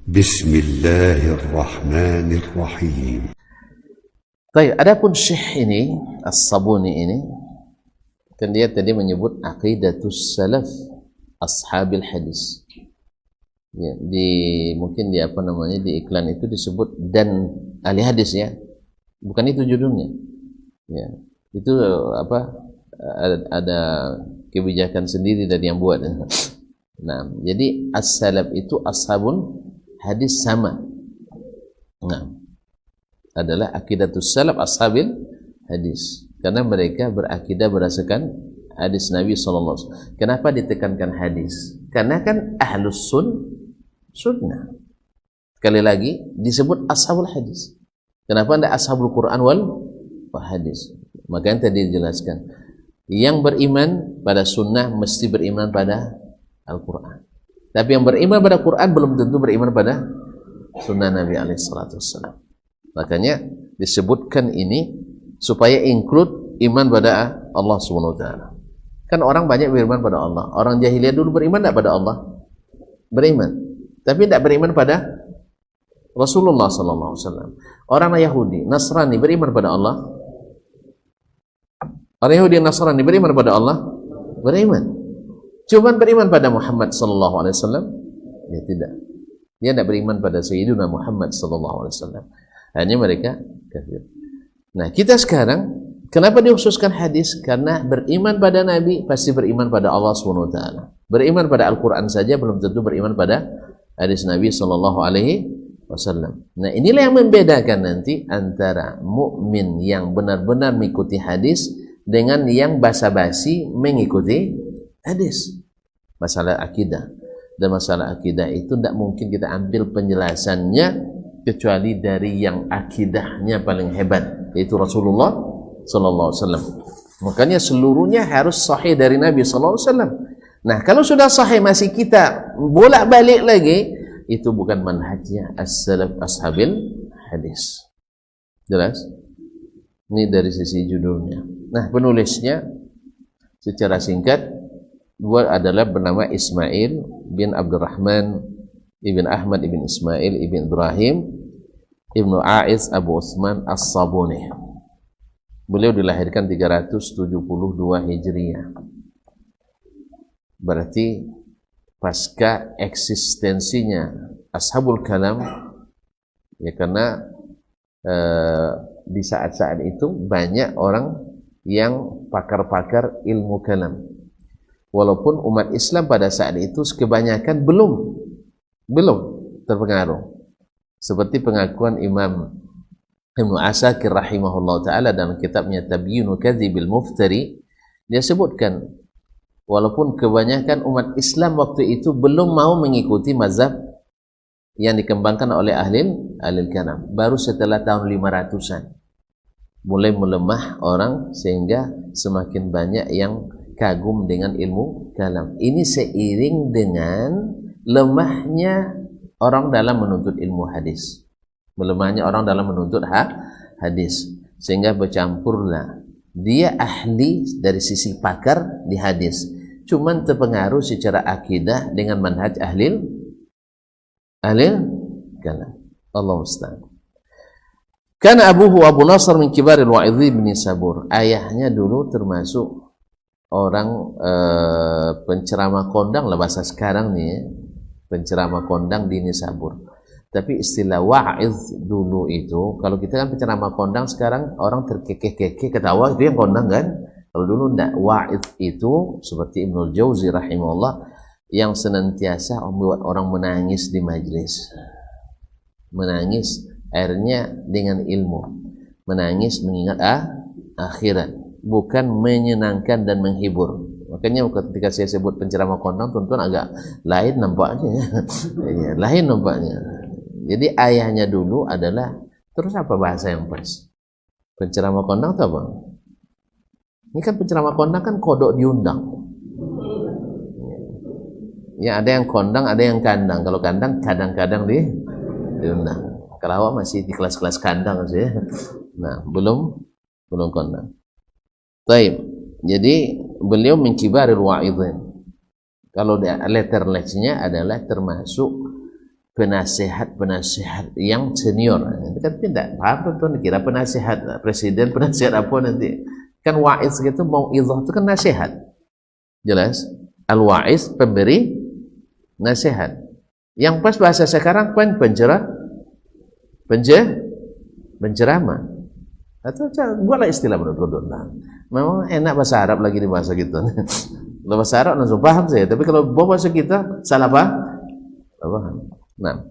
Bismillahirrahmanirrahim. Baik, adapun Syekh ini, As-Sabuni ini, kan dia tadi menyebut aqidatus salaf ashabil hadis. Ya, mungkin di di iklan itu disebut dan ahli hadis ya. Bukan itu judulnya. Ya. Itu ada kebijakan sendiri dari yang buat. Nah, jadi as-salaf itu ashabul hadis sama. Nah, adalah aqidatus salaf ashabil hadis. Karena mereka berakidah berdasarkan hadis Nabi SAW. Kenapa ditekankan hadis? Karena kan ahlus sunnah. Sekali lagi disebut ashabul hadis. Kenapa tidak ashabul Quran wal hadis? Makanya tadi dijelaskan, yang beriman pada sunnah mesti beriman pada Al-Quran. Tapi yang beriman pada Quran belum tentu beriman pada sunnah Nabi SAW. Makanya disebutkan ini supaya include iman pada Allah SWT. Kan orang banyak beriman pada Allah. Orang jahiliyah dulu beriman tidak pada Allah? Beriman. Tapi tidak beriman pada Rasulullah SAW. Orang Yahudi, Nasrani beriman pada Allah? Orang Yahudi dan Nasrani beriman pada Allah? Beriman. Cuma beriman pada Muhammad SAW? Ya tidak. Dia tidak beriman pada Sayyidina Muhammad SAW. Hanya mereka kafir. Nah, kita sekarang kenapa dikhususkan hadis? Karena beriman pada Nabi pasti beriman pada Allah SWT. Beriman pada Al-Quran saja belum tentu beriman pada hadis Nabi SAW. Nah, inilah yang membedakan nanti antara mukmin yang benar-benar mengikuti hadis dengan yang basa-basi mengikuti hadis. Masalah akidah. Dan masalah akidah itu tidak mungkin kita ambil penjelasannya kecuali dari yang akidahnya paling hebat, yaitu Rasulullah SAW. Makanya seluruhnya harus sahih dari Nabi SAW. Nah, kalau sudah sahih masih kita bolak-balik lagi, itu bukan manhajnya as-salaf ashabil hadis. Jelas? Ini dari sisi judulnya. Nah, penulisnya secara singkat dua adalah bernama Ismail bin Abdurrahman Ibn Ahmad Ibn Ismail Ibn Ibrahim Ibn Aiz Abu Utsman As-Sabuni. Beliau dilahirkan 372 Hijriah. Berarti pasca eksistensinya Ashabul Kalam, ya, karena di saat-saat itu banyak orang yang pakar-pakar ilmu kalam. Walaupun umat Islam pada saat itu kebanyakan belum terpengaruh. Seperti pengakuan Imam Ibnu Asakir rahimahullah ta'ala dalam kitabnya Tabyinu Kadzibil Muftari, dia sebutkan walaupun kebanyakan umat Islam waktu itu belum mau mengikuti mazhab yang dikembangkan oleh ahli kalam, baru setelah tahun 500-an mulai melemah orang sehingga semakin banyak yang kagum dengan ilmu kalam. Ini seiring dengan lemahnya orang dalam menuntut ilmu hadis, melemahnya orang dalam menuntut hadis, sehingga bercampurlah dia ahli dari sisi pakar di hadis, cuman terpengaruh secara akidah dengan manhaj ahli kalam. Allah musta'an. Karena Abu Nasr min kibaril wa'idhi bin Sabur. Ayahnya dulu termasuk orang penceramah kondang lah bahasa sekarang nih ya. Penceramah kondang di Nisabur. Tapi istilah wa'iz dulu itu, kalau kita kan penceramah kondang sekarang orang terkekeh-kekeh ketawa itu yang kondang kan. Kalau dulu enggak, wa'iz itu seperti Ibnul Jauzi rahimahullah yang senantiasa membuat orang menangis di majelis. Menangis akhirnya dengan ilmu. Menangis mengingat akhirat, bukan menyenangkan dan menghibur. Makanya ketika saya sebut penceramah kondang, tuan-tuan agak lain nampaknya. Lain nampaknya. Jadi ayahnya dulu adalah, terus apa bahasa yang pas? Penceramah kondang itu apa? Ini kan penceramah kondang kan kodok diundang. Ya, ada yang kondang, ada yang kandang. Kalau kandang kadang-kadang diundang. Kalau awak masih di kelas-kelas kandang sih. Nah, belum kondang. Baik. Jadi beliau min kibaril wa'idhin. Kalau letter-nya adalah termasuk penasihat yang senior. Tapi tidak apa tuh, kira penasihat presiden, penasihat apa nanti. Kan wa'iz gitu, mau'izah itu kan nasihat. Jelas? Al-wa'iz pemberi nasihat. Yang pas bahasa sekarang kan penceramah. Atau buatlah istilah menurut nah. Memang enak bahasa Arab lagi di bahasa kita. Kalau bahasa Arab langsung paham saya, tapi kalau bahasa kita salah paham. Nah.